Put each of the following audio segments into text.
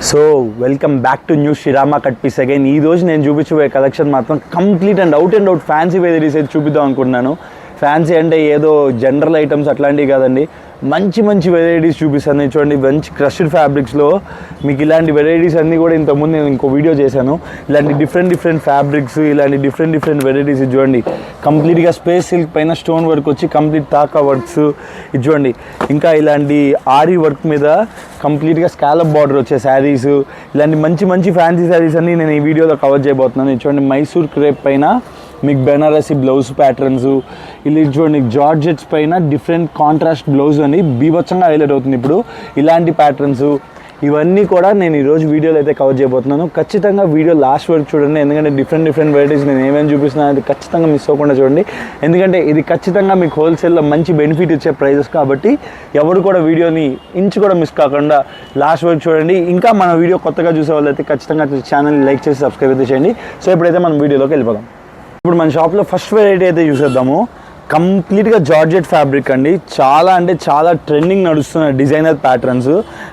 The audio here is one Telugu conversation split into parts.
So welcome back to new Srirama cut piece again. ఈ రోజు నేను చూపించబోయే కలెక్షన్ మాత్రం complete and out fancy varieties అయితే చూపిద్దాం అనుకుంటున్నాను. ఫ్యాన్సీ అంటే ఏదో జనరల్ ఐటమ్స్ అట్లాంటివి కాదండి, మంచి మంచి వెరైటీస్ చూపిస్తాను. చూడండి, మంచి క్రష్డ్ ఫ్యాబ్రిక్స్లో మీకు ఇలాంటి వెరైటీస్ అన్నీ కూడా ఇంతకుముందు నేను ఇంకో వీడియో చేశాను. ఇలాంటి డిఫరెంట్ ఫ్యాబ్రిక్స్, ఇలాంటి డిఫరెంట్ వెరైటీస్. ఇది చూడండి, కంప్లీట్గా స్పేస్ సిల్క్ పైన స్టోన్ వర్క్ వచ్చి కంప్లీట్ తాకా వర్క్స్. ఇది చూడండి, ఇంకా ఇలాంటి ఆరీ వర్క్ మీద కంప్లీట్గా స్కాలప్ బార్డర్ వచ్చే శారీస్, ఇలాంటి మంచి మంచి ఫ్యాన్సీ శారీస్ అన్నీ నేను ఈ వీడియోలో కవర్ చేయబోతున్నాను. ఇది చూడండి, మైసూర్ క్రేప్ పైన మీకు బెనారసీ బ్లౌజ్ ప్యాటర్న్స్, ఇలా చూడండి జార్జెట్స్ పైన డిఫరెంట్ కాంట్రాస్ట్ బ్లౌజ్ అని బీభత్సంగా హైలైట్ అవుతుంది ఇప్పుడు. ఇలాంటి ప్యాటర్న్స్ ఇవన్నీ కూడా నేను ఈరోజు వీడియోలో అయితే కవర్ చేయబోతున్నాను. ఖచ్చితంగా వీడియో లాస్ట్ వరకు చూడండి, ఎందుకంటే డిఫరెంట్ వెరైటీస్ నేను ఏమేమి చూపిస్తున్నాను అది ఖచ్చితంగా మిస్ అవ్వకుండా చూడండి. ఎందుకంటే ఇది ఖచ్చితంగా మీకు హోల్సేల్లో మంచి బెనిఫిట్ ఇచ్చే ప్రైజెస్ కాబట్టి ఎవరు కూడా వీడియోని ఇంచు కూడా మిస్ కాకుండా లాస్ట్ వరకు చూడండి. ఇంకా మన వీడియో కొత్తగా చూసే వాళ్ళైతే ఖచ్చితంగా ఛానల్ని లైక్ చేసి సబ్స్క్రైబ్ అయితే చేయండి. సో ఇప్పుడైతే మనం వీడియోలోకి వెళ్ళిపోదాం. ఇప్పుడు మన షాప్లో ఫస్ట్ వెరైటీ అయితే చూసేద్దాము. కంప్లీట్గా జార్జెట్ ఫ్యాబ్రిక్ అండి, చాలా అంటే చాలా ట్రెండింగ్ నడుస్తున్న డిజైనర్ ప్యాటర్న్స్.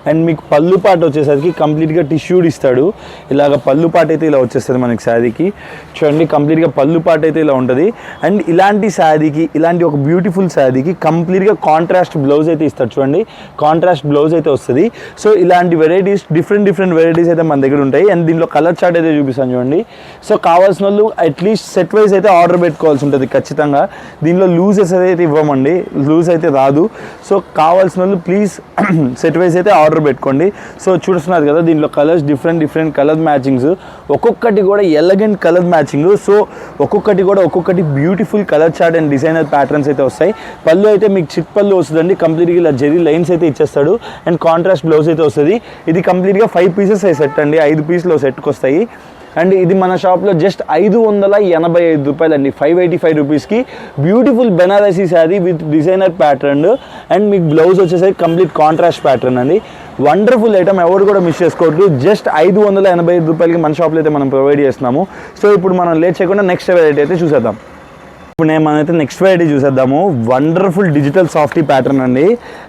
అండ్ మీకు పళ్ళు పాట వచ్చేసరికి కంప్లీట్గా టిష్యూడ్ ఇస్తాడు. ఇలాగ పళ్ళు పాట అయితే ఇలా వచ్చేస్తుంది మనకి శారీకి. చూడండి, కంప్లీట్గా పళ్ళు పాట అయితే ఇలా ఉంటుంది. అండ్ ఇలాంటి శారీకి, ఇలాంటి ఒక బ్యూటిఫుల్ శారీకి కంప్లీట్గా కాంట్రాస్ట్ బ్లౌజ్ అయితే ఇస్తాడు. చూడండి, కాంట్రాస్ట్ బ్లౌజ్ అయితే వస్తుంది. సో ఇలాంటి వెరైటీస్ డిఫరెంట్ వెరైటీస్ అయితే మన దగ్గర ఉంటాయి. అండ్ దీనిలో కలర్ చార్ట్ అయితే చూపిస్తాను చూడండి. సో కావాల్సిన వాళ్ళు అట్లీస్ట్ సెట్ వైజ్ అయితే ఆర్డర్ పెట్టుకోవాల్సి ఉంటుంది ఖచ్చితంగా. దీనిలో లూజెస్ అయితే ఇవ్వమండి, లూజ్ అయితే రాదు. సో కావాల్సిన వాళ్ళు ప్లీజ్ సెట్ వైజ్ అయితే ఆర్డర్ పెట్టుకోండి. సో చూస్తున్నారు కదా, దీంట్లో కలర్స్ డిఫరెంట్ కలర్ మ్యాచింగ్స్, ఒక్కొక్కటి కూడా ఎలగెంట్ కలర్ మ్యాచింగ్. సో ఒక్కొక్కటి beautiful colour chart and designer patterns అయితే వస్తాయి. పళ్ళు అయితే మీకు చిట్ పళ్ళు వస్తుందండి, కంప్లీట్గా ఇలా జెరీ లైన్స్ అయితే ఇచ్చేస్తాడు. అండ్ కాంట్రాస్ట్ బ్లౌజ్ అయితే వస్తుంది. ఇది కంప్లీట్గా 5 పీసెస్ సెట్ అండి, 5 పీసులు సెట్కి వస్తాయి. అండ్ ఇది మన షాప్లో జస్ట్ 585 రూపాయలండి, 585 రూపీస్కి beautiful Banarasi sari with designer pattern. And మీకు బ్లౌజ్ వచ్చేసరికి కంప్లీట్ కాంట్రాస్ట్ ప్యాటర్న్ అండి. వండర్ఫుల్ ఐటమ్, ఎవరు కూడా మిస్ చేసుకోవద్దు. జస్ట్ 585 రూపాయలకి మన షాప్లో అయితే మనం ప్రొవైడ్ చేస్తున్నాము. సో ఇప్పుడు మనం లేట్ చేయకుండా నెక్స్ట్ వెరైటీ అయితే చూసేద్దాం. ఇప్పుడు మనమైతే నెక్స్ట్ వెరైటీ చూసేద్దాము. వండర్ఫుల్ డిజిటల్ సాఫ్టీ ప్యాటర్న్ అండి.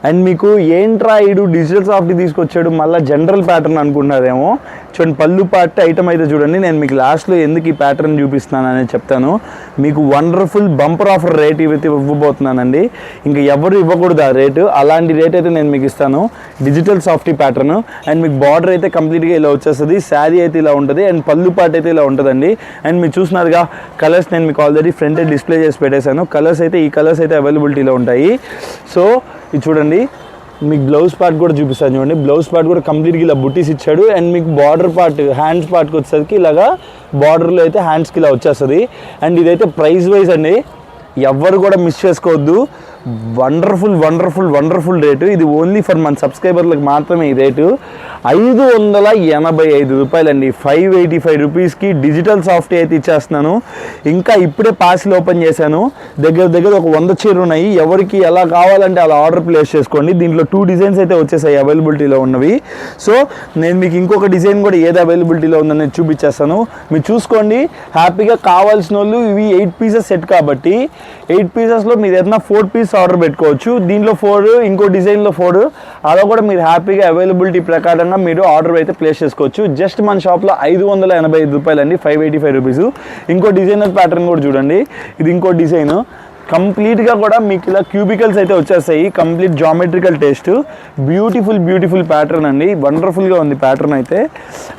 అండ్ మీకు ఏంట్రా ఇడు డిజిటల్ సాఫ్టీ తీసుకొచ్చాడు మళ్ళీ జనరల్ ప్యాటర్న్ అనుకుంటున్నారేమో. చూడండి, పళ్ళు పార్ట్ ఐటమ్ అయితే చూడండి. నేను మీకు లాస్ట్లో ఎందుకు ఈ ప్యాటర్న్ చూపిస్తున్నాను అనేది చెప్తాను. మీకు వండర్ఫుల్ బంపర్ ఆఫర్ రేట్ అయితే ఇవ్వబోతున్నానండి. ఇంకా ఎవరు ఇవ్వకూడదు ఆ రేటు, అలాంటి రేట్ అయితే నేను మీకు ఇస్తాను. Digital softy pattern. అండ్ మీకు బార్డర్ అయితే కంప్లీట్గా ఇలా వచ్చేస్తుంది, శారీ అయితే ఇలా ఉంటుంది. అండ్ పళ్ళు పార్ట్ అయితే ఇలా ఉంటుందండి. అండ్ మీరు చూస్తున్నారుగా కలర్స్, నేను మీకు ఆల్రెడీ ఫ్రంట్ డిస్ప్లే చేసి పెట్టేశాను. కలర్స్ అయితే ఈ కలర్స్ అయితే అవైలబిలిటీలో ఉంటాయి. సో ఇది చూడండి, మీకు బ్లౌజ్ పార్ట్ కూడా చూపిస్తాను చూడండి. బ్లౌజ్ పార్ట్ కూడా కంప్లీట్గా ఇలా బుట్టీస్ ఇచ్చాడు. అండ్ మీకు బార్డర్ పార్ట్, హ్యాండ్స్ పార్ట్కి వచ్చేసరికి ఇలాగా బార్డర్లో అయితే హ్యాండ్స్కి ఇలా వచ్చేస్తుంది. అండ్ ఇదైతే ప్రైస్ వైజ్ అండి, ఎవ్వరు కూడా మిస్ చేసుకోవద్దు. Wonderful rate. ఇది ఓన్లీ ఫర్ మన సబ్స్క్రైబర్లకు మాత్రమే ఈ రేటు. 585 రూపాయలండి, 585 రూపీస్కి డిజిటల్ సాఫ్ట్ అయితే ఇచ్చేస్తున్నాను. ఇంకా ఇప్పుడే పార్సిల్ ఓపెన్ చేశాను. దగ్గర ఒక 100 చీరలు ఉన్నాయి. ఎవరికి ఎలా కావాలంటే అలా ఆర్డర్ ప్లేస్ చేసుకోండి. దీంట్లో 2 డిజైన్స్ అయితే వచ్చేసాయి అవైలబిలిటీలో ఉన్నవి. సో నేను మీకు ఇంకొక డిజైన్ కూడా ఏది అవైలబిలిటీలో ఉందని చూపించేస్తాను, మీరు చూసుకోండి. హ్యాపీగా కావాల్సిన వాళ్ళు ఇవి 8 పీసెస్ సెట్ కాబట్టి 8 పీసెస్లో మీరు ఏదైనా 4 పీస్ ఆర్డర్ పెట్టుకోవచ్చు. దీంట్లో 4, ఇంకో డిజైన్లో 4, అలా కూడా మీరు హ్యాపీగా అవైలబిలిటీ ప్రకారంగా మీరు ఆర్డర్ అయితే ప్లేస్ చేసుకోవచ్చు. జస్ట్ మన షాప్లో 585 రూపాయలండి, 585 రూపీస్. ఇంకో డిజైనర్ ప్యాటర్న్ కూడా చూడండి, ఇది ఇంకో డిజైన్. కంప్లీట్గా కూడా మీకు ఇలా క్యూబికల్స్ అయితే వచ్చేస్తాయి, complete geometrical taste. Beautiful pattern అండి, వండర్ఫుల్గా ఉంది ప్యాటర్న్ అయితే.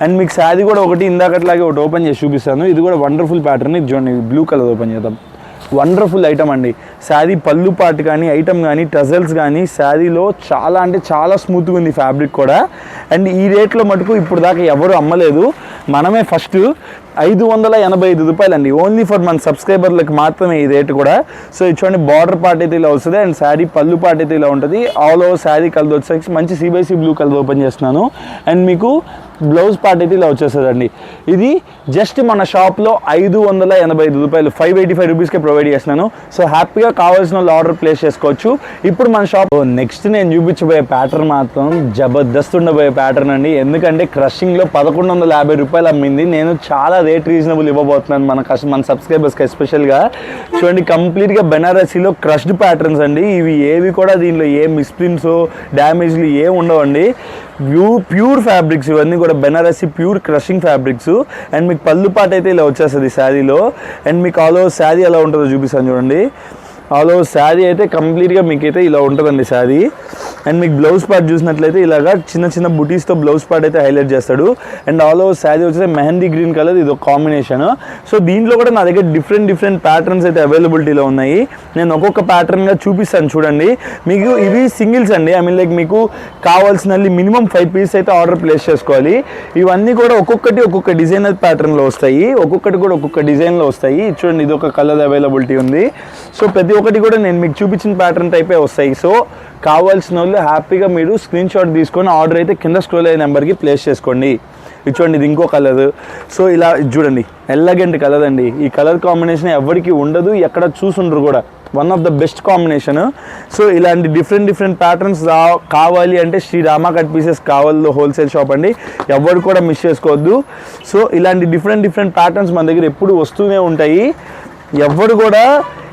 అండ్ మీకు శారీ కూడా ఒకటి ఇందాకట్లాగే ఒకటి ఓపెన్ చేసి చూపిస్తాను. ఇది కూడా వండర్ఫుల్ ప్యాటర్న్. ఇది చూడండి, బ్లూ కలర్ ఓపెన్ చేద్దాం. వండర్ఫుల్ ఐటమ్ అండి. శారీ పళ్ళు పాటు కానీ, ఐటమ్ కానీ, టజల్స్ కానీ శారీలో చాలా అంటే చాలా స్మూత్గా ఉంది ఫ్యాబ్రిక్ కూడా. అండ్ ఈ రేట్లో మటుకు ఇప్పుడు దాకా ఎవరు అమ్మలేదు, మనమే ఫస్ట్. 585 రూపాయలండి, ఓన్లీ ఫర్ మన సబ్స్క్రైబర్లకు మాత్రమే ఈ రేటు కూడా. సో ఇది చూడండి, బార్డర్ పార్ట్ అయితే ఇలా వస్తుంది. అండ్ శారీ పళ్ళు పార్ట్ అయితే ఇలా ఉంటుంది. ఆల్ ఓవర్ శారీ కలర్ వచ్చేసరికి మంచి CBC బ్లూ కలర్ ఓపెన్ చేస్తున్నాను. అండ్ మీకు బ్లౌజ్ పార్ట్ అయితే ఇలా వచ్చేస్తుందండి. ఇది జస్ట్ మన షాప్లో 585 రూపాయలు, 585 రూపీస్కే ప్రొవైడ్ చేస్తున్నాను. సో హ్యాపీగా కావాల్సిన వాళ్ళు ఆర్డర్ ప్లేస్ చేసుకోవచ్చు. ఇప్పుడు మన షాప్ నెక్స్ట్ నేను చూపించబోయే ప్యాటర్న్ మాత్రం జబర్దస్త్ ఉండబోయే ప్యాటర్న్ అండి. ఎందుకంటే క్రషింగ్లో 1150 రూపాయలు అమ్మింది. నేను చాలా రేట్ రీజనబుల్ ఇవ్వబోతున్నాను మన సబ్స్క్రైబర్స్కి ఎస్పెషల్గా. చూడండి, కంప్లీట్గా బెనారసీలో క్రష్డ్ ప్యాటర్న్స్ అండి. ఇవి ఏవి కూడా దీనిలో ఏ మిస్ప్రింట్స్ డ్యామేజ్లు ఏమి ఉండవండి. ప్యూర్ ఫ్యాబ్రిక్స్ ఇవన్నీ కూడా Banarasi pure crushing fabrics. And మీకు పళ్ళు పాట అయితే ఇలా వచ్చేస్తుంది శారీలో. అండ్ మీకు ఆల్ ఓవర్ శారీ ఎలా ఉంటుందో చూపిస్తాను చూడండి. ఆల్ ఓవర్ శారీ అయితే కంప్లీట్గా మీకైతే ఇలా ఉంటుందండి శారీ. అండ్ మీకు బ్లౌజ్ పార్ట్ చూసినట్లయితే ఇలాగా చిన్న చిన్న బుటీస్తో బ్లౌజ్ పార్ట్ అయితే హైలైట్ చేస్తాడు. అండ్ ఆల్ ఓవర్ శారీ వచ్చేసి మెహందీ గ్రీన్ కలర్, ఇది ఒక కాంబినేషన్. సో దీంట్లో కూడా నా దగ్గర డిఫరెంట్ ప్యాటర్న్స్ అయితే అవైలబిలిటీలో ఉన్నాయి. నేను ఒక్కొక్క ప్యాటర్న్గా చూపిస్తాను చూడండి. మీకు ఇవి సింగిల్స్ అండి. ఐ మీన్ లైక్ మీకు కావాల్సిన మినిమం 5 పీసెస్ అయితే ఆర్డర్ ప్లేస్ చేసుకోవాలి. ఇవన్నీ కూడా ఒక్కొక్క డిజైనర్ ప్యాటర్న్లో వస్తాయి, ఒక్కొక్కటి కూడా ఒక్కొక్క డిజైన్లో వస్తాయి. చూడండి, ఇది ఒక కలర్ అవైలబిలిటీ ఉంది. సో ప్రతి ఒక్కటి కూడా నేను మీకు చూపించిన ప్యాటర్న్ టైపే వస్తాయి. సో కావాల్సిన వాళ్ళు హ్యాపీగా మీరు స్క్రీన్ షాట్ తీసుకొని ఆర్డర్ అయితే కింద స్క్రోల్ అయ్యే నెంబర్కి ప్లేస్ చేసుకోండి. ఇది చూడండి, ఇది ఇంకో కలర్. సో ఇలా చూడండి, ఎల్లగెంట్ కలర్ అండి. ఈ కలర్ కాంబినేషన్ ఎవరికి ఉండదు, ఎక్కడ చూసుండ్రు కూడా. One of the best combination. So ఇలాంటి డిఫరెంట్ ప్యాటర్న్స్ కావాలి అంటే శ్రీ రామ కట్ పీసెస్ కావాలి హోల్సేల్ షాప్ అండి. ఎవరు కూడా మిస్ చేసుకోవద్దు. సో ఇలాంటి డిఫరెంట్ ప్యాటర్న్స్ మన దగ్గర ఎప్పుడు వస్తూనే ఉంటాయి. ఎవరు కూడా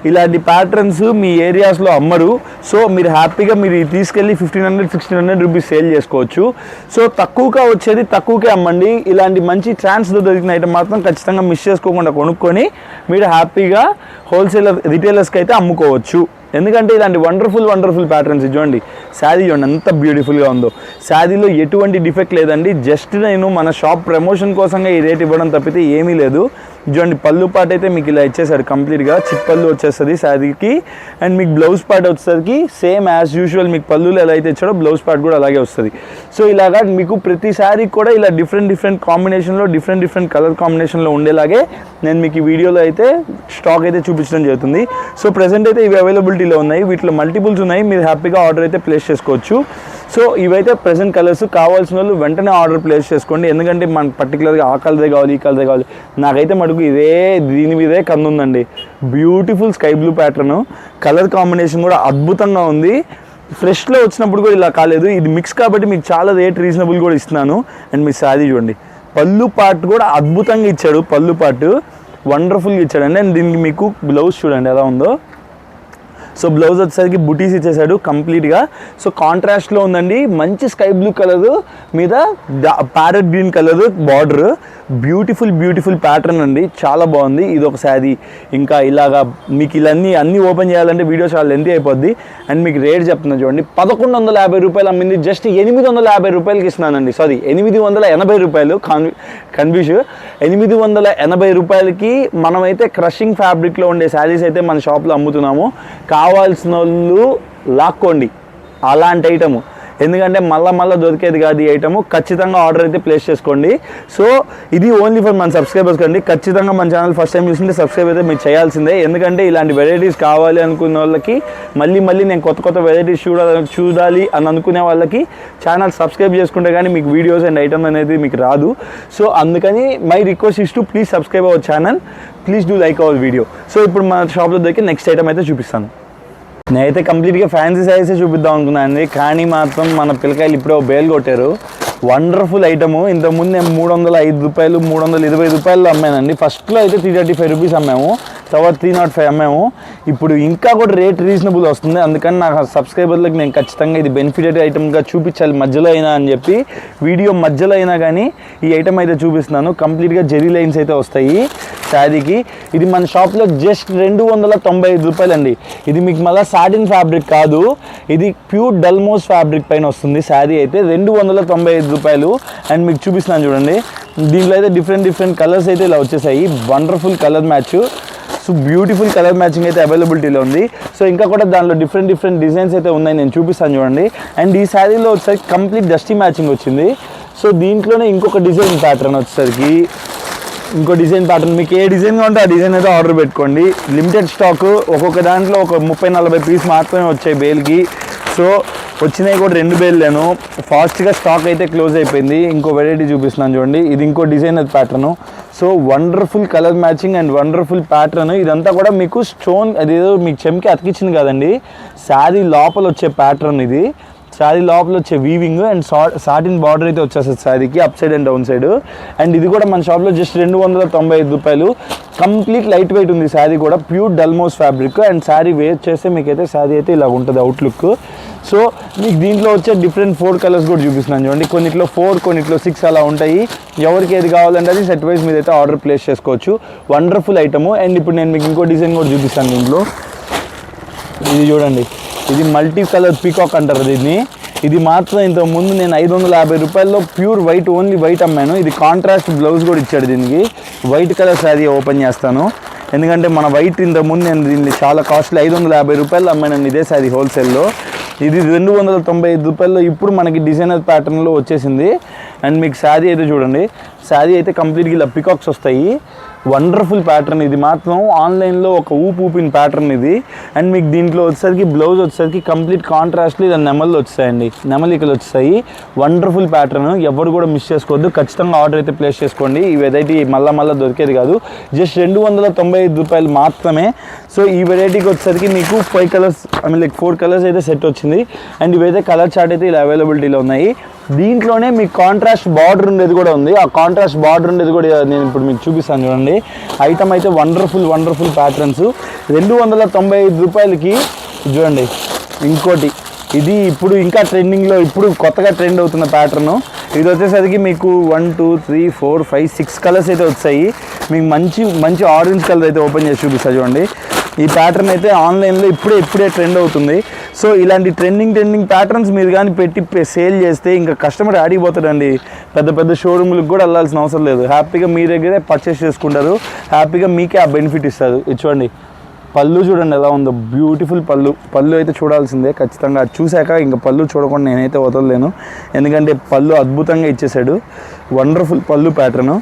ఇలాంటి ప్యాటర్న్స్ మీ ఏరియాస్లో అమ్మరు. సో మీరు హ్యాపీగా మీరు తీసుకెళ్ళి 1500-1600 రూపీస్ సేల్ చేసుకోవచ్చు. సో తక్కువగా వచ్చేది తక్కువకే అమ్మండి. ఇలాంటి మంచి ఛాన్స్తో దొరికిన ఐటమ్ మాత్రం ఖచ్చితంగా మిస్ చేసుకోకుండా కొనుక్కొని మీరు హ్యాపీగా హోల్సేలర్ రిటైలర్స్కి అయితే అమ్ముకోవచ్చు. ఎందుకంటే ఇలాంటి వండర్ఫుల్ ప్యాటర్న్స్ చూడండి. శారీ చూడండి ఎంత బ్యూటిఫుల్గా ఉందో. శారీలో ఎటువంటి డిఫెక్ట్ లేదండి. జస్ట్ నేను మన షాప్ ప్రమోషన్ కోసంగా ఈ రేట్ ఇవ్వడం తప్పితే ఏమీ లేదు. చూడండి, పళ్ళు పాట అయితే మీకు ఇలా ఇచ్చేసాడు కంప్లీట్గా. చిప్ పళ్ళు వచ్చేస్తుంది శారీకి. అండ్ మీకు బ్లౌజ్ పార్ట్ వచ్చేసరికి సేమ్ యాజ్ యూజువల్ మీకు పళ్ళులో ఎలా అయితే ఇచ్చాడో బ్లౌజ్ పార్ట్ కూడా అలాగే వస్తుంది. సో ఇలాగా మీకు ప్రతి శారీ కూడా ఇలా డిఫరెంట్ కాంబినేషన్లో డిఫరెంట్ కలర్ కాంబినేషన్లో ఉండేలాగే నేను మీకు ఈ వీడియోలో అయితే స్టాక్ అయితే చూపించడం జరుగుతుంది. సో ప్రెసెంట్ అయితే ఇవి అవైలబిలిటీలో ఉన్నాయి. వీటిలో మల్టిపుల్స్ ఉన్నాయి. మీరు హ్యాపీగా ఆర్డర్ అయితే ప్లేస్ చేసుకోవచ్చు. సో ఇవైతే ప్రెసెంట్ కలర్స్. కావాల్సిన వాళ్ళు వెంటనే ఆర్డర్ ప్లేస్ చేసుకోండి. ఎందుకంటే మనకు పర్టికులర్గా ఆ కలరే కావాలి, ఈ కలరే కావాలి. నాకైతే మటుకు దీని మీదే కందుందండి. Beautiful sky blue pattern. Colour combination కూడా అద్భుతంగా ఉంది. ఫ్రెష్లో వచ్చినప్పుడు కూడా ఇలా కాలేదు. ఇది మిక్స్ కాబట్టి మీకు చాలా రేట్ రీజనబుల్ కూడా ఇస్తున్నాను. అండ్ మీ శారీ చూడండి, పళ్ళు పార్ట్ కూడా అద్భుతంగా ఇచ్చాడు. పళ్ళు పార్ట్ వండర్ఫుల్గా ఇచ్చాడండి. అండ్ దీనికి మీకు బ్లౌజ్ చూడండి ఎలా ఉందో. సో బ్లౌజ్ వచ్చేసరికి బుటీస్ ఇచ్చేసాడు కంప్లీట్గా. సో కాంట్రాస్ట్లో ఉందండి. మంచి స్కై బ్లూ కలర్ మీద parrot green colour border. Beautiful pattern అండి, చాలా బాగుంది. ఇది ఒక శారీ. ఇంకా ఇలాగా మీకు అన్నీ ఓపెన్ చేయాలంటే వీడియో చాలా లెంతీ అయిపోద్ది. అండ్ మీకు రేట్ చెప్తున్నా చూడండి, 1150 రూపాయలు అమ్మింది. జస్ట్ 850 రూపాయలకి ఇస్తున్నానండి. సారీ, 880 రూపాయలు. కన్ఫ్యూజ్. 880 రూపాయలకి మనమైతే క్రషింగ్ ఫ్యాబ్రిక్లో ఉండే శారీస్ అయితే మన షాప్లో అమ్ముతున్నాము. కావాల్సిన వాళ్ళు లాక్కోండి అలాంటి ఐటము. ఎందుకంటే మళ్ళీ దొరికేది కాదు ఈ ఐటమ్. ఖచ్చితంగా ఆర్డర్ అయితే ప్లేస్ చేసుకోండి. సో ఇది ఓన్లీ ఫర్ మన సబ్స్క్రైబర్స్ కండి. ఖచ్చితంగా మన ఛానల్ ఫస్ట్ టైం చూస్తుంటే సబ్స్క్రైబ్ అయితే మీరు చేయాల్సిందే. ఎందుకంటే ఇలాంటి వెరైటీస్ కావాలి అనుకున్న వాళ్ళకి, మళ్ళీ నేను కొత్త వెరైటీస్ చూడాలి అని అనుకునే వాళ్ళకి ఛానల్ సబ్స్క్రైబ్ చేసుకుంటే కానీ మీకు వీడియోస్ అండ్ ఐటమ్ అనేది మీకు రాదు. సో అందుకని my request is to please subscribe our channel, please do like our video. So ఇప్పుడు మన షాప్లో దొరికి నెక్స్ట్ ఐటమ్ అయితే చూపిస్తాను. నేనైతే కంప్లీట్గా ఫ్యాన్సీ శారీసే చూపిద్దాం అనుకున్నాను, కానీ మాత్రం మన పిల్లకాయలు ఇప్పుడే బేలు కొట్టారు. Wonderful item. ఇంతకుముందు నేను 305 రూపాయలు 320 రూపాయలు అమ్మానండి. ఫస్ట్లో అయితే 335 రూపీస్ అమ్మాము, తర్వాత 305 అమ్మాము. ఇప్పుడు ఇంకా కూడా రేట్ రీజనబుల్ వస్తుంది. అందుకని నా సబ్స్క్రైబర్లకు నేను ఖచ్చితంగా ఇది బెనిఫిటెడ్ ఐటమ్గా చూపించాలి మధ్యలో అయినా అని చెప్పి వీడియో మధ్యలో అయినా కానీ ఈ ఐటమ్ అయితే చూపిస్తున్నాను. కంప్లీట్గా జెరీ లైన్స్ అయితే వస్తాయి శారీకి. ఇది మన షాప్లో జస్ట్ 295 రూపాయలు అండి. ఇది మీకు మళ్ళీ సాటిన్ ఫ్యాబ్రిక్ కాదు, ఇది ప్యూర్ డల్మోస్ ఫ్యాబ్రిక్ పైన వస్తుంది శారీ అయితే. 295 రూపాయలు. అండ్ మీకు చూపిస్తున్నాను చూడండి, దీంట్లో అయితే డిఫరెంట్ కలర్స్ అయితే ఇలా వచ్చేసాయి. Wonderful colour match. So beautiful colour matching అయితే అవైలబిలిటీలో ఉంది. సో ఇంకా కూడా దానిలో డిఫరెంట్ డిజైన్స్ అయితే ఉన్నాయి, నేను చూపిస్తాను చూడండి. అండ్ ఈ శారీలో వచ్చేసరికి కంప్లీట్ డస్టీ మ్యాచింగ్ వచ్చింది. సో దీంట్లోనే ఇంకొక డిజైన్ ప్యాటర్న్ వచ్చేసరికి ఇంకో డిజైన్ ప్యాటర్న్, మీకు ఏ డిజైన్ కావాలంటే ఆ డిజైన్ అయితే ఆర్డర్ పెట్టుకోండి. లిమిటెడ్ స్టాక్, ఒక్కొక్క దాంట్లో ఒక 30-40 పీస్ మాత్రమే వచ్చాయి బేల్కి. సో వచ్చినాయి కూడా 2 బేల్లేను. ఫాస్ట్గా స్టాక్ అయితే క్లోజ్ అయిపోయింది. ఇంకో వెరైటీ చూపిస్తున్నాను చూడండి, ఇది ఇంకో design pattern. So wonderful colour matching and wonderful pattern. ఇదంతా కూడా మీకు స్టోన్ అదేదో మీకు చెంకి అతికించింది కదండి, శారీ లోపల వచ్చే ప్యాటర్న్ ఇది. శారీ లోపల వచ్చే వీవింగ్ అండ్ సాటిన్ బార్డర్ అయితే వచ్చేస్తుంది శారీకి up side and down side. And ఇది కూడా మన షాప్లో జస్ట్ 295 రూపాయలు. కంప్లీట్ లైట్ వెయిట్ ఉంది శారీ కూడా, ప్యూర్ డల్మోస్ ఫ్యాబ్రిక్. అండ్ శారీ వేర్ చేస్తే మీకైతే శారీ అయితే ఇలా ఉంటుంది అవుట్లుక్. సో మీకు దీంట్లో వచ్చే డిఫరెంట్ 4 కలర్స్ కూడా చూపిస్తున్నాను చూడండి. కొన్నిట్లో 4, కొన్నిట్లో 6 అలా ఉంటాయి. ఎవరికి ఏది కావాలంటే అది సెట్ వైజ్ మీదైతే ఆర్డర్ ప్లేస్ చేసుకోవచ్చు. Wonderful item. అండ్ ఇప్పుడు నేను మీకు ఇంకో డిజైన్ కూడా చూపిస్తాను దీంట్లో. ఇది చూడండి, ఇది మల్టీ కలర్ పీకాక్ అంటారు దీన్ని. ఇది మాత్రం ఇంతకుముందు నేను 550 రూపాయల్లో ప్యూర్ వైట్, ఓన్లీ వైట్ అమ్మాను. ఇది కాంట్రాస్ట్ బ్లౌజ్ కూడా ఇచ్చాడు దీనికి. వైట్ కలర్ శారీ ఓపెన్ చేస్తాను, ఎందుకంటే మన వైట్ ఇంతకుముందు నేను దీన్ని చాలా కాస్ట్లీ 550 రూపాయలు అమ్మాను ఇదే శారీ హోల్సేల్లో. ఇది 295 రూపాయల్లో ఇప్పుడు మనకి డిజైనర్ ప్యాటర్న్లో వచ్చేసింది. అండ్ మీకు శారీ అయితే చూడండి, శారీ అయితే కంప్లీట్గా ఇలా పికాక్స్ వస్తాయి. Wonderful pattern. ఇది మాత్రం ఆన్లైన్లో ఒక ఊపిన ప్యాటర్న్ ఇది. అండ్ మీకు దీంట్లో వచ్చేసరికి బ్లౌజ్ వచ్చేసరికి కంప్లీట్ కాంట్రాస్ట్లో ఇలా నెమళ్ళు వచ్చాయండి, నెమలికలు వచ్చాయి. వండర్ఫుల్ ప్యాటర్న్, ఎవరు కూడా మిస్ చేసుకోవద్దు. ఖచ్చితంగా ఆర్డర్ అయితే ప్లేస్ చేసుకోండి. ఈ వెరైటీ మళ్ళీ దొరికేది కాదు, జస్ట్ 295 రూపాయలు మాత్రమే. సో ఈ వెరైటీకి వచ్చేసరికి మీకు 5 కలర్స్, లైక్ 4 కలర్స్ అయితే సెట్ వచ్చింది. అండ్ ఇవైతే కలర్ చార్ట్ అయితే ఇలా అవైలబిలిటీలో ఉన్నాయి. దీంట్లోనే మీకు కాంట్రాస్ట్ బార్డర్ ఉండేది కూడా ఉంది. ఆ కాంట్రాస్ట్ బార్డర్ ఉండేది కూడా నేను ఇప్పుడు మీకు చూపిస్తాను చూడండి. ఐటమ్ అయితే వండర్ఫుల్ ప్యాటర్న్స్. 295 రూపాయలకి చూడండి. ఇంకోటి, ఇది ఇప్పుడు ఇంకా ట్రెండింగ్లో, ఇప్పుడు కొత్తగా ట్రెండ్ అవుతున్న ప్యాటర్ను. ఇది వచ్చేసరికి మీకు 1 2 3 4 5 6 కలర్స్ అయితే వచ్చాయి. మీకు మంచి ఆరెంజ్ కలర్ అయితే ఓపెన్ చేసి చూపిస్తా చూడండి. ఈ ప్యాటర్న్ అయితే ఆన్లైన్లో ఇప్పుడే ట్రెండ్ అవుతుంది. సో ఇలాంటి ట్రెండింగ్ ప్యాటర్న్స్ మీరు కానీ పెట్టి సేల్ చేస్తే ఇంకా కస్టమర్ ఆడిపోతాడండి. పెద్ద షోరూమ్లకు కూడా వెళ్ళాల్సిన అవసరం లేదు. హ్యాపీగా మీ దగ్గరే పర్చేస్ చేసుకుంటారు. హ్యాపీగా మీకే ఆ బెనిఫిట్ ఇస్తారు. ఇది చూడండి, పళ్ళు చూడండి ఎలా ఉందో, బ్యూటిఫుల్ పళ్ళు అయితే చూడాల్సిందే ఖచ్చితంగా. అది చూశాక ఇంకా పళ్ళు చూడకుండా నేనైతే వదలలేను, ఎందుకంటే పళ్ళు అద్భుతంగా ఇచ్చేసాడు. వండర్ఫుల్ పళ్ళు ప్యాటర్ను.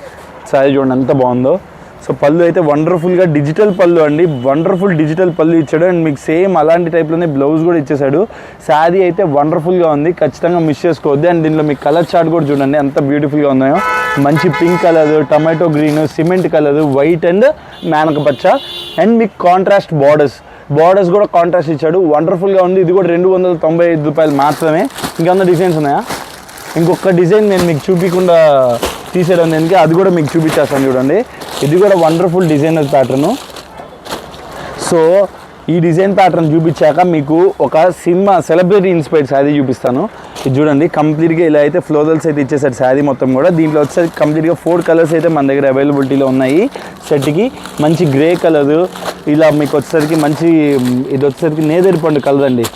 సారీ చూడండి ఎంత బాగుందో. సో పళ్ళు అయితే వండర్ఫుల్గా డిజిటల్ పళ్ళు అండి, వండర్ఫుల్ డిజిటల్ పళ్ళు ఇచ్చాడు. అండ్ మీకు సేమ్ అలాంటి టైప్లోనే బ్లౌజ్ కూడా ఇచ్చేసాడు. శారీ అయితే వండర్ఫుల్గా ఉంది, ఖచ్చితంగా మిస్ చేసుకోవద్దు. అండ్ దీనిలో మీకు కలర్ చార్ట్ కూడా చూడండి ఎంత బ్యూటిఫుల్గా ఉన్నాయో. మంచి pink colour, tomato green, cement colour, white and Menaka పచ్చ. అండ్ మీకు కాంట్రాస్ట్ బార్డర్స్ కూడా కాంట్రాస్ట్ ఇచ్చాడు. వండర్ఫుల్గా ఉంది. ఇది కూడా 295 రూపాయలు మాత్రమే. ఇంకేమన్నా డిజైన్స్ ఉన్నాయా? ఇంకొక డిజైన్ నేను మీకు చూపించకుండా తీసేయడం దానికి, అది కూడా మీకు చూపించేస్తాను చూడండి. ఇది కూడా వండర్ఫుల్ డిజైనర్ ప్యాటర్ను. సో ఈ డిజైన్ ప్యాటర్న్ చూపించాక మీకు ఒక సినిమా సెలబ్రిటీ ఇన్స్పైర్డ్ శారీ చూపిస్తాను. ఇది చూడండి, కంప్లీట్గా ఇలా అయితే ఫ్లోరల్స్ అయితే ఇచ్చేసారు శారీ మొత్తం కూడా. దీంట్లో వచ్చేసరికి కంప్లీట్గా 4 కలర్స్ అయితే మన దగ్గర అవైలబిలిటీలో ఉన్నాయి సెట్కి. మంచి గ్రే కలరు, ఇలా మీకు వచ్చేసరికి మంచి, ఇది వచ్చేసరికి నేరేడు పండు కలర్ అండి,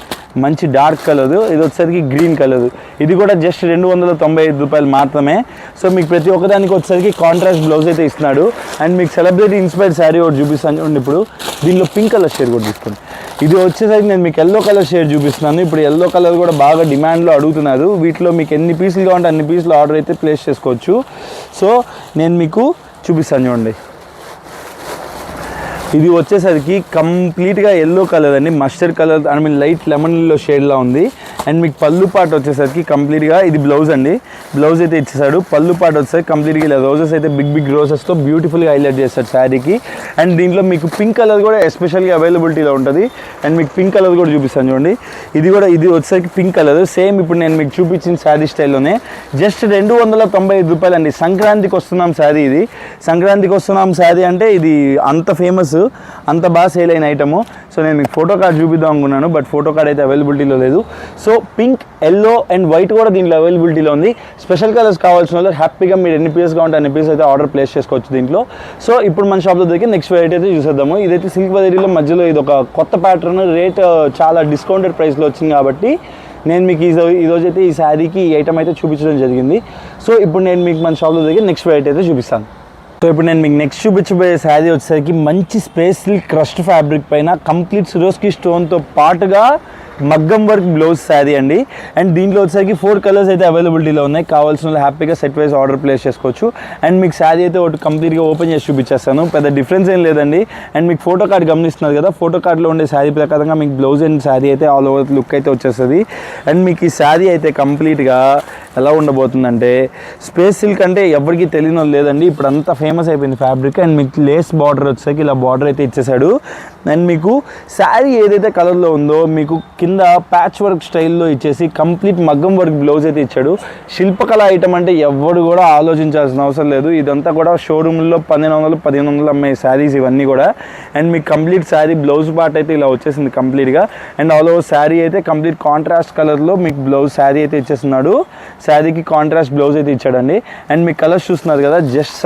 మంచి డార్క్ కలరు. ఇది వచ్చేసరికి గ్రీన్ కలరు. ఇది కూడా జస్ట్ 295 రూపాయలు మాత్రమే. సో మీకు ప్రతి ఒక్కదానికి వచ్చేసరికి కాంట్రాస్ట్ బ్లౌజ్ అయితే ఇస్తున్నాడు. అండ్ మీకు సెలబ్రిటీ ఇన్స్పైర్డ్ శారీ ఒకటి చూపిస్తాను చూడండి. ఇప్పుడు దీనిలో పింక్ కలర్ షేడ్ కూడా తీసుకోండి. ఇది వచ్చేసరికి నేను మీకు ఎల్లో కలర్ షేడ్ చూపిస్తున్నాను. ఇప్పుడు ఎల్లో కలర్ కూడా బాగా డిమాండ్లో అడుగుతున్నారు. వీటిలో మీకు ఎన్ని పీసులు కావాలంటే అన్ని పీసులు ఆర్డర్ అయితే ప్లేస్ చేసుకోవచ్చు. సో నేను మీకు చూపిస్తాను చూడండి. ఇది వచ్చేసరికి కంప్లీట్గా ఎల్లో కలర్ అండి, mustard colour, light lemon yellow షేడ్లా ఉంది. అండ్ మీకు పళ్ళు పాటు వచ్చేసరికి కంప్లీట్గా ఇది బ్లౌజ్ అండి, బ్లౌజ్ అయితే ఇచ్చేసాడు. పళ్ళు పాటు వచ్చేసరికి కంప్లీట్గా ఇలా రోజెస్ అయితే బిగ్ రోజెస్తో బ్యూటిఫుల్గా హైలైట్ చేస్తాడు శారీకి. అండ్ దీంట్లో మీకు పింక్ కలర్ కూడా ఎస్పెషల్గా అవైలబిలిటీలో ఉంటుంది. అండ్ మీకు పింక్ కలర్ కూడా చూపిస్తాను చూడండి. ఇది వచ్చేసరికి పింక్ కలర్, సేమ్ ఇప్పుడు నేను మీకు చూపించిన శారీ స్టైల్లోనే. జస్ట్ 295 రూపాయలు అండి. సంక్రాంతికి వస్తున్నాం శారీ ఇది. సంక్రాంతికి వస్తున్నాం శారీ అంటే ఇది అంత ఫేమస్, అంత బాగా సేల్ అయిన ఐటము. సో నేను మీకు ఫోటో కార్డ్ చూపిద్దాం అనుకున్నాను, బట్ ఫోటో కార్డ్ అయితే అవైలబిలిటీలో లేదు. So pink, yellow and white కూడా దీంట్లో అవైలబిలిటీలో ఉంది. స్పెషల్ కలర్స్ కావాల్సిన వాళ్ళు హ్యాపీగా మీరు ఎన్ని పీసెస్ కావాలంటే అన్ని పీసెస్ అయితే ఆర్డర్ ప్లేస్ చేసుకోవచ్చు దీంట్లో. సో ఇప్పుడు మన షాప్లో దగ్గర నెక్స్ట్ వెరైటీ అయితే చూసేద్దాము. ఇదైతే సిల్క్ వెరైటీలో మధ్యలో ఇది ఒక కొత్త ప్యాటర్న్, రేట్ చాలా డిస్కౌంటెడ్ ప్రైస్లో వచ్చింది కాబట్టి నేను మీకు ఈరోజు అయితే ఈ శారీకి ఈ ఐటమ్ అయితే చూపించడం జరిగింది. సో ఇప్పుడు నేను మీకు మన షాప్లో దగ్గర నెక్స్ట్ వెరైటీ అయితే చూపిస్తాను. సో ఇప్పుడు నేను మీకు నెక్స్ట్ చూపించబోయే శారీ వచ్చేసరికి మంచి స్పేస్ సిల్క్ క్రస్ట్ ఫ్యాబ్రిక్ పైన కంప్లీట్ సిరోస్కి స్టోన్తో పాటుగా మగ్గం వర్క్ బ్లౌజ్ శారీ అండి. అండ్ దీంట్లో వచ్చేసరికి 4 కలర్స్ అయితే అవైలబిలిటీలో ఉన్నాయి. కావాల్సిన వాళ్ళు హ్యాపీగా సెట్ వైజ్ ఆర్డర్ ప్లేస్ చేసుకోవచ్చు. అండ్ మీకు శారీ అయితే ఒకటి కంప్లీట్గా ఓపెన్ చేసి చూపించేస్తాను, పెద్ద డిఫరెన్స్ ఏం లేదండి. అండ్ మీకు ఫోటో కార్డ్ గమనిస్తున్నారు కదా, ఫోటో కార్డ్లో ఉండే శారీ ప్రకారంగా మీకు బ్లౌజ్ అండ్ శారీ అయితే ఆల్ ఓవర్ లుక్ అయితే వచ్చేస్తుంది. అండ్ మీకు ఈ శారీ అయితే కంప్లీట్గా ఎలా ఉండబోతుందంటే, స్పేస్ సిల్క్ అంటే ఎవరికి తెలియని లేదండి, ఇప్పుడు అంతా ఫేమస్ అయిపోయింది ఫ్యాబ్రిక్. అండ్ మీకు లేస్ బార్డర్ వచ్చేసరికి ఇలా బార్డర్ అయితే ఇచ్చేసాడు. అండ్ మీకు శారీ ఏదైతే కలర్లో ఉందో మీకు కింద కింద ప్యాచ్ వర్క్ స్టైల్లో ఇచ్చేసి కంప్లీట్ మగ్గం వర్క్ బ్లౌజ్ అయితే ఇచ్చాడు. శిల్పకళ ఐటమ్ అంటే ఎవరు కూడా ఆలోచించాల్సిన అవసరం లేదు. ఇదంతా కూడా షోరూంలో 1500 అమ్మే శారీస్ ఇవన్నీ కూడా. అండ్ మీకు కంప్లీట్ శారీ బ్లౌజ్ పార్ట్ అయితే ఇలా వచ్చేసింది కంప్లీట్గా. అండ్ ఆల్ ఓవర్ శారీ అయితే కంప్లీట్ కాంట్రాస్ట్ కలర్లో మీకు బ్లౌజ్ శారీ అయితే ఇచ్చేస్తున్నాడు. శారీకి కాంట్రాస్ట్ బ్లౌజ్ అయితే ఇచ్చాడండి. అండ్ మీకు కలర్స్ చూస్తున్నారు కదా, జస్ట్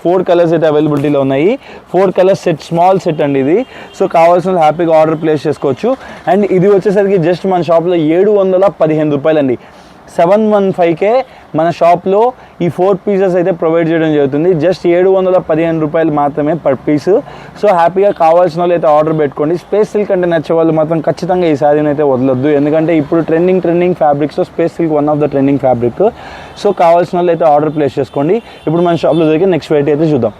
4 కలర్స్ అయితే అవైలబిలిటీలో ఉన్నాయి. 4 కలర్స్ సెట్, స్మాల్ సెట్ అండి ఇది. సో కావాల్సిన హ్యాపీగా ఆర్డర్ ప్లేస్ చేసుకోవచ్చు. అండ్ ఇది వచ్చేసరికి జస్ట్ మన షాప్లో 715 రూపాయలండి. 715కే మన షాప్లో ఈ 4 పీసెస్ అయితే ప్రొవైడ్ చేయడం జరుగుతుంది. జస్ట్ 715 రూపాయలు మాత్రమే పర్ పీసు. సో హ్యాపీగా కావాల్సిన వాళ్ళు అయితే ఆర్డర్ పెట్టుకోండి. స్పేస్ సిల్క్ అంటే నచ్చే వాళ్ళు మాత్రం ఖచ్చితంగా ఈ శారీని అయితే వదలొద్దు. ఎందుకంటే ఇప్పుడు trending fabrics space silk one of the trending fabric. So కావాల్సిన వాళ్ళు అయితే ఆర్డర్ ప్లేస్ చేసుకోండి. ఇప్పుడు మన షాప్లో దొరికే నెక్స్ట్ వెరైటీ అయితే చూద్దాం.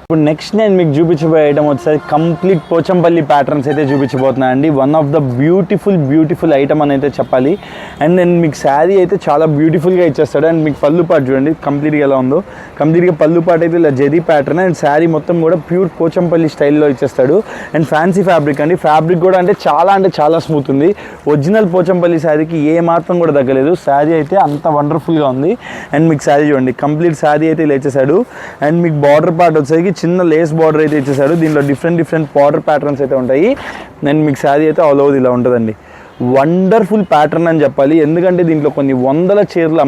ఇప్పుడు నెక్స్ట్ నేను మీకు చూపించబోయే ఐటమ్ వచ్చేసి కంప్లీట్ పోచంపల్లి ప్యాటర్న్స్ అయితే చూపించబోతున్నాను అండి. One of the beautiful item అని అయితే చెప్పాలి. అండ్ నేను మీకు శారీ అయితే చాలా బ్యూటిఫుల్గా ఇచ్చేస్తాడు. అండ్ మీకు పళ్ళు పాటు చూడండి కంప్లీట్గా ఎలా ఉందో. కంప్లీట్గా పళ్ళు పాటు అయితే ఇలా జరీ ప్యాటర్న్. అండ్ శారీ మొత్తం కూడా ప్యూర్ పోచంపల్లి స్టైల్లో ఇచ్చేస్తాడు. అండ్ ఫ్యాన్సీ ఫ్యాబ్రిక్ అండి. ఫ్యాబ్రిక్ కూడా అంటే చాలా స్మూత్ ఉంది. ఒరిజినల్ పోచంపల్లి శారీకి ఏ మాత్రం కూడా తగ్గలేదు. శారీ అయితే అంత వండర్ఫుల్గా ఉంది. అండ్ మీకు శారీ చూడండి కంప్లీట్ శారీ అయితే ఇలా ఇచ్చేసాడు. అండ్ మీకు బార్డర్ పార్ట్ వచ్చేసరికి చిన్న లేస్ బార్డర్ అయితే ఇచ్చేసాడు. దీంట్లో డిఫరెంట్ బార్డర్ ప్యాటర్న్స్ అయితే ఉంటాయి. అండ్ మీకు శారీ అయితే ఆల్ ఓవర్ ఇలా ఉంటుందండి. వండర్ఫుల్ ప్యాటర్న్ అని చెప్పాలి. ఎందుకంటే దీంట్లో కొన్ని 100 చీరలు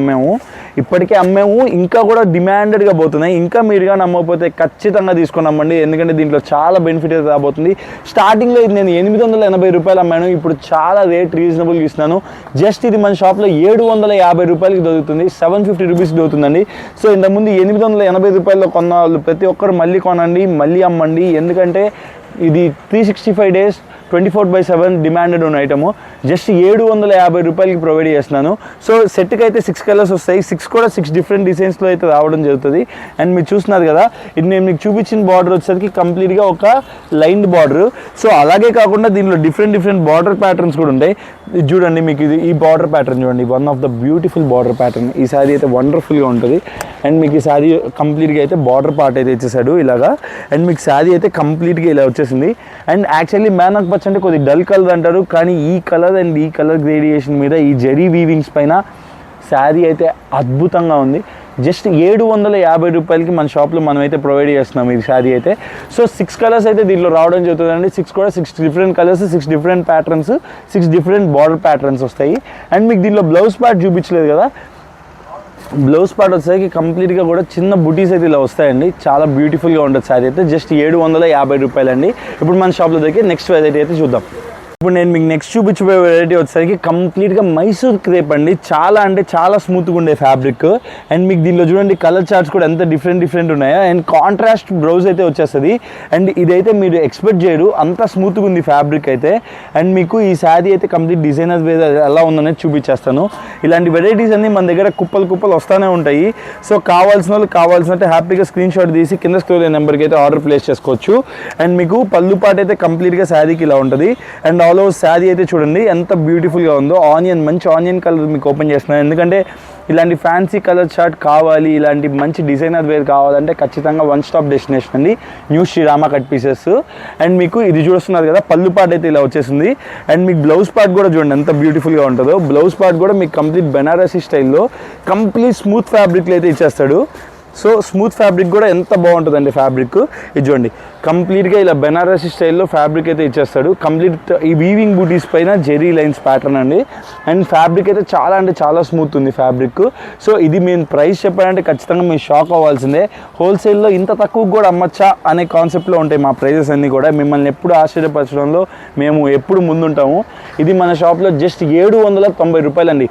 ఇప్పటికే అమ్మాము, ఇంకా కూడా డిమాండెడ్గా పోతున్నాయి. ఇంకా మీరుగా నమ్మకపోతే ఖచ్చితంగా తీసుకొని అమ్మండి. ఎందుకంటే దీంట్లో చాలా బెనిఫిట్ అయితే రాబోతుంది. స్టార్టింగ్లో ఇది నేను 880 రూపాయలు అమ్మాను. ఇప్పుడు చాలా రేట్ రీజనబుల్గా ఇస్తున్నాను. జస్ట్ ఇది మన షాప్లో 750 రూపాయలకి దొరుకుతుంది. 750 రూపీస్ దొరుకుతుందండి. సో ఇంతకుముందు 880 రూపాయల్లో కొన్న వాళ్ళు ప్రతి ఒక్కరు మళ్ళీ కొనండి, మళ్ళీ అమ్మండి. ఎందుకంటే ఇది 365 days 24/7 డిమాండెడ్ ఉన్న ఐటము. జస్ట్ 750 రూపాయలకి ప్రొవైడ్ చేస్తున్నాను. సో సెట్కి అయితే 6 కలర్స్ వస్తాయి. 6 కూడా 6 డిఫరెంట్ డిజైన్స్లో అయితే రావడం జరుగుతుంది. అండ్ మీరు చూస్తున్నారు కదా, ఇది నేను మీకు చూపించిన బార్డర్ వచ్చేసరికి కంప్లీట్గా ఒక లైన్డ్ బార్డర్. సో అలాగే కాకుండా దీనిలో డిఫరెంట్ బార్డర్ ప్యాటర్న్స్ కూడా ఉంటాయి. ఇది చూడండి, మీకు ఇది ఈ బార్డర్ ప్యాటర్న్ చూడండి, one of the beautiful border pattern. ఈ శారీ అయితే వండర్ఫుల్గా ఉంటుంది. అండ్ మీకు ఈ శారీ కంప్లీట్గా అయితే బార్డర్ పార్ట్ అయితే ఇచ్చేసాడు ఇలాగా. అండ్ మీకు శారీ అయితే కంప్లీట్గా ఇలా వచ్చేసింది. అండ్ యాక్చువల్లీ మ్యానక్ పచ్చ అంటే కొద్ది డల్ కలర్ అంటారు, కానీ ఈ కలర్ అండ్ ఈ కలర్ గ్రేడియేషన్ మీద ఈ జరీ వీవింగ్స్ పైన శారీ అయితే అద్భుతంగా ఉంది. జస్ట్ 750 రూపాయలకి మన షాప్లో మనం అయితే ప్రొవైడ్ చేస్తున్నాం ఈ శారీ అయితే. సో 6 కలర్స్ అయితే దీంట్లో రావడం జరుగుతుందండి. 6 కూడా 6 different colours, 6 different patterns, 6 different border patterns వస్తాయి. అండ్ మీకు దీంట్లో బ్లౌజ్ పార్ట్ చూపించలేదు కదా, బ్లౌజ్ పార్ట్ వచ్చేసరికి కంప్లీట్గా కూడా చిన్న బుటీస్ అయితే ఇలా వస్తాయండి. చాలా బ్యూటిఫుల్గా ఉంటుంది శారీ అయితే. జస్ట్ 750 రూపాయలండి. ఇప్పుడు మన షాప్లో దగ్గర నెక్స్ట్ వెరైటీ అయితే చూద్దాం. ఇప్పుడు నేను మీకు నెక్స్ట్ చూపించబోయే వెరైటీ వచ్చేసరికి కంప్లీట్గా మైసూర్ క్రేప్ అండి. చాలా స్మూత్గా ఉండే ఫ్యాబ్రిక్. అండ్ మీకు దీనిలో చూడండి కలర్ చార్ట్స్ కూడా ఎంత డిఫరెంట్ ఉన్నాయో. అండ్ కాంట్రాస్ట్ బ్లౌజ్ అయితే వచ్చేస్తుంది. అండ్ ఇదైతే మీరు ఎక్స్పెక్ట్ చేయరు, అంత స్మూత్గా ఉంది ఫ్యాబ్రిక్ అయితే. అండ్ మీకు ఈ శారీ అయితే కంప్లీట్ డిజైనర్ వేర్ ఎలా ఉందనేది చూపించేస్తాను. ఇలాంటి వెరైటీస్ అన్నీ మన దగ్గర కుప్పలు వస్తూనే ఉంటాయి. సో కావాల్సిన వాళ్ళు కావాల్సినట్టు హ్యాపీగా స్క్రీన్ షాట్ తీసి కింద స్క్రోల్ నెంబర్కి అయితే ఆర్డర్ ప్లేస్ చేసుకోవచ్చు. అండ్ మీకు పళ్ళు పాటు అయితే కంప్లీట్గా శారీకి ఇలా ఉంటుంది. అండ్ ఆల్ ఓవర్ శారీ అయితే చూడండి ఎంత బ్యూటిఫుల్గా ఉందో. మంచి ఆనియన్ కలర్ మీకు ఓపెన్ చేస్తున్నాను. ఎందుకంటే ఇలాంటి ఫ్యాన్సీ కలర్ చార్ట్ కావాలి, ఇలాంటి మంచి డిజైనర్ వేర్ కావాలంటే ఖచ్చితంగా వన్ స్టాప్ డెస్టినేషన్ అండి, new Srirama cut pieces. And మీకు ఇది చూస్తున్నారు కదా, పళ్ళు పార్ట్ అయితే ఇలా వచ్చేసింది. అండ్ మీకు బ్లౌజ్ పార్ట్ కూడా చూడండి ఎంత బ్యూటిఫుల్గా ఉంటుందో. బ్లౌజ్ పార్ట్ కూడా మీకు కంప్లీట్ బెనారసీ స్టైల్లో కంప్లీట్ స్మూత్ ఫ్యాబ్రిక్లో అయితే ఇచ్చేస్తాడు. సో స్మూత్ ఫ్యాబ్రిక్ కూడా ఎంత బాగుంటుందండి ఫ్యాబ్రిక్. ఇది చూడండి కంప్లీట్గా ఇలా బెనారసీ స్టైల్లో ఫ్యాబ్రిక్ అయితే ఇచ్చేస్తాడు. కంప్లీట్ ఈ వీవింగ్ బూటీస్ పైన జెరీ లైన్స్ ప్యాటర్న్ అండి. అండ్ ఫ్యాబ్రిక్ అయితే చాలా స్మూత్ ఉంది ఫ్యాబ్రిక్. సో ఇది మేము ప్రైస్ చెప్పాలంటే ఖచ్చితంగా మీరు షాక్ అవ్వాల్సిందే. హోల్సేల్లో ఇంత తక్కువ కూడా అమ్మచ్చా అనే కాన్సెప్ట్లో ఉంటాయి మా ప్రైజెస్ అన్నీ కూడా. మిమ్మల్ని ఎప్పుడు ఆశ్చర్యపరచడంలో మేము ఎప్పుడు ముందుంటాము. ఇది మన షాప్లో జస్ట్ 790 రూపాయలండి.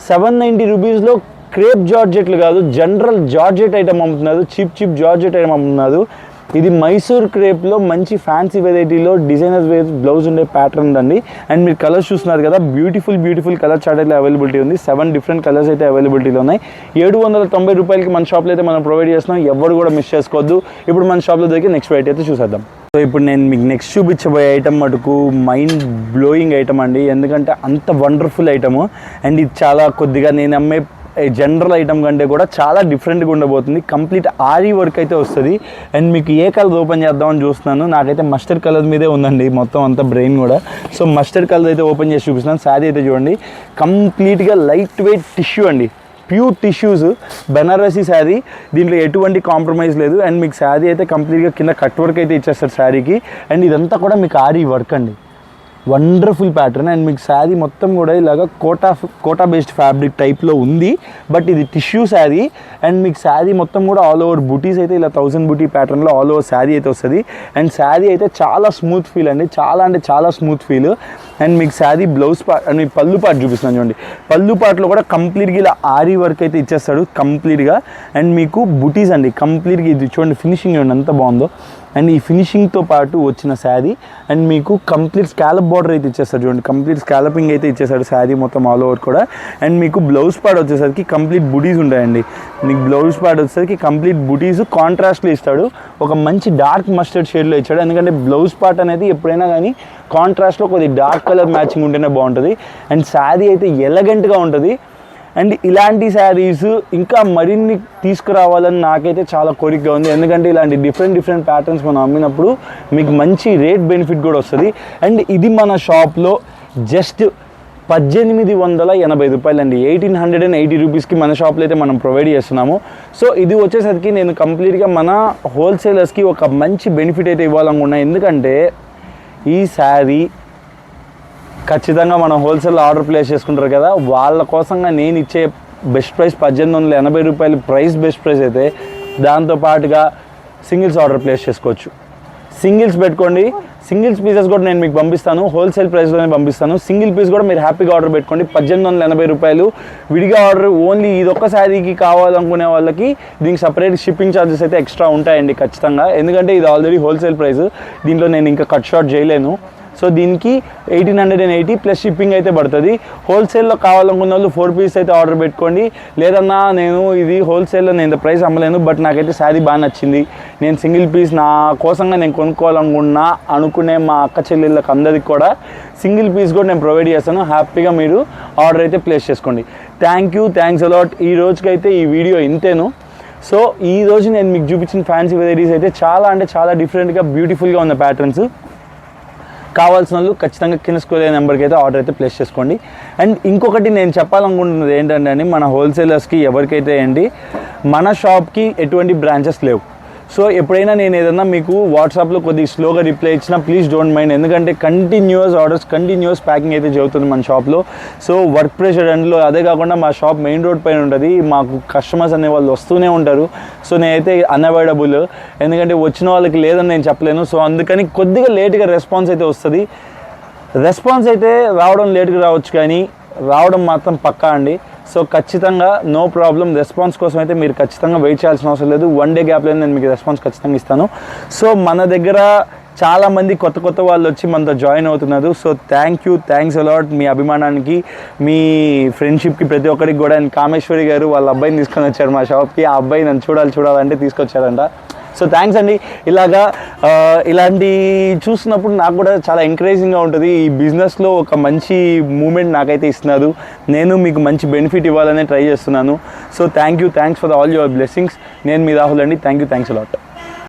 790 రూపీస్లో క్రేప్ జార్జెట్లు కాదు, జనరల్ జార్జెట్ ఐటమ్ అమ్ముతున్నారు. చీప్ జార్జెట్ ఐటమ్ అమ్ముతున్నారు. ఇది మైసూర్ క్రేప్లో మంచి ఫ్యాన్సీ వెరైటీలో డిజైనర్ వేర్ బ్లౌజ్ ఉండే ప్యాటర్న్ అండి. అండ్ మీరు కలర్స్ చూస్తున్నారు కదా, బ్యూటిఫుల్ కలర్ చార్ట్ అయితే అవైలబిలిటీ ఉంది. 7 డిఫరెంట్ కలర్స్ అయితే అవైలబిలిటీలో ఉన్నాయి. 790 రూపాయలకి మన షాప్లో అయితే మనం ప్రొవైడ్ చేస్తున్నాం. ఎవరు కూడా మిస్ చేసుకోవద్దు. ఇప్పుడు మన షాప్లో దగ్గర నెక్స్ట్ వెరైటీ అయితే చూసేద్దాం. సో ఇప్పుడు నేను మీకు నెక్స్ట్ చూపించబోయే ఐటమ్ మటుకు మైండ్ బ్లోయింగ్ ఐటమ్ అండి. ఎందుకంటే అంత వండర్ఫుల్ ఐటము. అండ్ ఇది చాలా కొద్దిగా నేను అమ్మే జనరల్ ఐటమ్ కంటే కూడా చాలా డిఫరెంట్గా ఉండబోతుంది. కంప్లీట్ ఆరీ వర్క్ అయితే వస్తుంది. అండ్ మీకు ఏ కలర్ ఓపెన్ చేద్దామని చూస్తున్నాను. నాకైతే మస్టర్డ్ కలర్ మీదే ఉందండి మొత్తం అంతా బ్రెయిన్ కూడా. సో మస్టర్డ్ కలర్ అయితే ఓపెన్ చేసి చూపిస్తున్నాను. శారీ అయితే చూడండి, కంప్లీట్గా లైట్ వెయిట్ టిష్యూ అండి, ప్యూర్ టిష్యూస్, బెనారసీ శారీ, దీంట్లో ఎటువంటి కాంప్రమైజ్ లేదు. అండ్ మీకు శారీ అయితే కంప్లీట్గా కింద కట్ వర్క్ అయితే ఇచ్చేస్తారు శారీకి. అండ్ ఇదంతా కూడా మీకు ఆరీ వర్క్ అండి, వండర్ఫుల్ ప్యాటర్న్. అండ్ మీకు శారీ మొత్తం కూడా ఇలాగ కోటా బేస్డ్ ఫ్యాబ్రిక్ టైప్లో ఉంది, బట్ ఇది టిష్యూ శారీ. అండ్ మీకు శారీ మొత్తం కూడా ఆల్ ఓవర్ బూటీస్ అయితే ఇలా 1000 బూటీ ప్యాటర్న్లో ఆల్ ఓవర్ శారీ అయితే వస్తుంది. అండ్ శారీ అయితే చాలా స్మూత్ ఫీల్ అండి, చాలా అంటే చాలా స్మూత్ ఫీల్. అండ్ మీకు శారీ బ్లౌజ్ పార్ట్ అండ్ మీకు పళ్ళు పార్ట్ చూపిస్తున్నాను చూడండి. పళ్ళు పార్ట్లో కూడా కంప్లీట్గా ఇలా ఆరీ వర్క్ అయితే ఇచ్చేస్తాడు కంప్లీట్గా. అండ్ మీకు బూటీస్ అండి కంప్లీట్గా, ఇది చూడండి ఫినిషింగ్ చూడండి ఎంత బాగుందో. అండ్ ఈ ఫినిషింగ్తో పాటు వచ్చిన శారీ అండ్ మీకు కంప్లీట్ స్కాలప్ బార్డర్ అయితే ఇచ్చేస్తాడు చూడండి, కంప్లీట్ స్కాలపింగ్ అయితే ఇచ్చేసాడు శారీ మొత్తం ఆల్ ఓవర్ కూడా. అండ్ మీకు బ్లౌజ్ పార్ట్ వచ్చేసరికి కంప్లీట్ బుటీస్ ఉంటాయండి. మీకు బ్లౌజ్ పార్ట్ వచ్చేసరికి కంప్లీట్ బుటీస్ కాంట్రాస్ట్లో ఇస్తాడు, ఒక మంచి డార్క్ మస్టర్డ్ షేడ్లో ఇచ్చాడు. ఎందుకంటే బ్లౌజ్ పార్ట్ అనేది ఎప్పుడైనా కానీ కాంట్రాస్ట్లో కొద్దిగా డార్క్ కలర్ మ్యాచింగ్ ఉంటేనే బాగుంటుంది. అండ్ శారీ అయితే ఎలగెంట్గా ఉంటుంది. అండ్ ఇలాంటి శారీస్ ఇంకా మరిన్ని తీసుకురావాలని నాకైతే చాలా కోరికగా ఉంది. ఎందుకంటే ఇలాంటి డిఫరెంట్ ప్యాటర్న్స్ మనం అమ్మినప్పుడు మీకు మంచి రేట్ బెనిఫిట్ కూడా వస్తుంది. అండ్ ఇది మన షాప్లో జస్ట్ 1880 రూపాయలు అండి, 1880 రూపీస్కి మన షాప్లో అయితే మనం ప్రొవైడ్ చేస్తున్నాము. సో ఇది వచ్చేసరికి నేను కంప్లీట్గా మన హోల్సేలర్స్కి ఒక మంచి బెనిఫిట్ అయితే ఇవ్వాలనుకున్నా. ఎందుకంటే ఈ శారీ ఖచ్చితంగా మనం హోల్సేల్ ఆర్డర్ ప్లేస్ చేసుకుంటారు కదా, వాళ్ళ కోసంగా నేను ఇచ్చే బెస్ట్ ప్రైస్ 1880 రూపాయలు ప్రైస్ బెస్ట్ ప్రైస్ అయితే, దాంతోపాటుగా సింగిల్స్ ఆర్డర్ ప్లేస్ చేసుకోవచ్చు. సింగిల్స్ పెట్టుకోండి, సింగిల్స్ పీసెస్ కూడా నేను మీకు పంపిస్తాను, హోల్సేల్ ప్రైస్లోనే పంపిస్తాను. సింగిల్ పీస్ కూడా మీరు హ్యాపీగా ఆర్డర్ పెట్టుకోండి. 1880 రూపాయలు విడిగా ఆర్డర్. ఓన్లీ ఇదొక్క శారీకి కావాలనుకునే వాళ్ళకి దీనికి సపరేట్ షిప్పింగ్ ఛార్జెస్ అయితే ఎక్స్ట్రా ఉంటాయండి ఖచ్చితంగా. ఎందుకంటే ఇది ఆల్రెడీ హోల్సేల్ ప్రైస్, దీంట్లో నేను ఇంకా కట్ షార్ట్ చేయలేను. సో దీనికి 1880 ప్లస్ షిప్పింగ్ అయితే పడుతుంది. హోల్సేల్లో కావాలనుకున్న వాళ్ళు 4 పీస్ అయితే ఆర్డర్ పెట్టుకోండి. లేదన్నా నేను ఇది హోల్సేల్లో నేను ఇంత ప్రైస్ అమ్మలేను, బట్ నాకైతే శారీ బాగా నచ్చింది, నేను సింగిల్ పీస్ నా కోసంగా నేను కొనుక్కోవాలనుకున్నా అనుకునే మా అక్క చెల్లెళ్ళకి అందరికి కూడా సింగిల్ పీస్ కూడా నేను ప్రొవైడ్ చేస్తాను. హ్యాపీగా మీరు ఆర్డర్ అయితే ప్లేస్ చేసుకోండి. Thanks a lot. ఈ రోజుకైతే ఈ వీడియో ఇంతేను. సో ఈ రోజు నేను మీకు చూపించిన ఫ్యాన్సీ వెరైటీస్ అయితే చాలా అంటే చాలా డిఫరెంట్గా బ్యూటిఫుల్గా ఉన్న ప్యాటర్న్స్. కావాల్సిన వాళ్ళు ఖచ్చితంగా కింద స్క్రోల్ అయ్యే నెంబర్కి అయితే ఆర్డర్ అయితే ప్లేస్ చేసుకోండి. అండ్ ఇంకొకటి నేను చెప్పాలనుకుంటున్నది ఏంటంటే అని, మన హోల్సేలర్స్కి ఎవరికైతే ఏంటి, మన షాప్కి ఎటువంటి బ్రాంచెస్ లేవు. సో ఎప్పుడైనా నేను ఏదన్నా మీకు వాట్సాప్లో కొద్దిగా స్లోగా రిప్లై ఇచ్చినా ప్లీజ్ డోంట్ మైండ్. ఎందుకంటే కంటిన్యూస్ ఆర్డర్స్, కంటిన్యూస్ ప్యాకింగ్ అయితే జరుగుతుంది మన షాప్లో. సో వర్క్ ప్రెషర్ అండ్లో, అదే కాకుండా మా షాప్ మెయిన్ రోడ్ పైన ఉంటుంది, మాకు కస్టమర్స్ అనే వాళ్ళు వస్తూనే ఉంటారు. సో నేనైతే అన్అవాయిడబుల్, ఎందుకంటే వచ్చిన వాళ్ళకి లేదని నేను చెప్పలేను. సో అందుకని కొద్దిగా లేట్గా రెస్పాన్స్ అయితే వస్తుంది. రెస్పాన్స్ అయితే రావడం లేట్గా రావచ్చు, కానీ రావడం మాత్రం పక్కా అండి. సో ఖచ్చితంగా నో ప్రాబ్లం, రెస్పాన్స్ కోసం అయితే మీరు ఖచ్చితంగా వెయిట్ చేయాల్సిన అవసరం లేదు. 1 డే గ్యాప్లో నేను మీకు రెస్పాన్స్ ఖచ్చితంగా ఇస్తాను. సో మన దగ్గర చాలామంది కొత్త వాళ్ళు వచ్చి మనతో జాయిన్ అవుతున్నారు. సో థ్యాంక్స్ అలాట్ మీ అభిమానానికి, మీ ఫ్రెండ్షిప్కి, ప్రతి ఒక్కరికి కూడా. అండ్ కామేశ్వరి గారు వాళ్ళ అబ్బాయిని తీసుకొని వచ్చారు మా షాప్కి. ఆ అబ్బాయి నన్ను చూడాలంటే తీసుకొచ్చారంట. సో థ్యాంక్స్ అండి. ఇలాంటి చూసినప్పుడు నాకు కూడా చాలా ఎంకరేజింగ్గా ఉంటుంది. ఈ బిజినెస్లో ఒక మంచి మూమెంట్ నాకైతే ఇస్తున్నారు. నేను మీకు మంచి బెనిఫిట్ ఇవ్వాలనే ట్రై చేస్తున్నాను. So thanks for all your blessings. నేను మీ రాహుల్ అండి. Thanks a lot.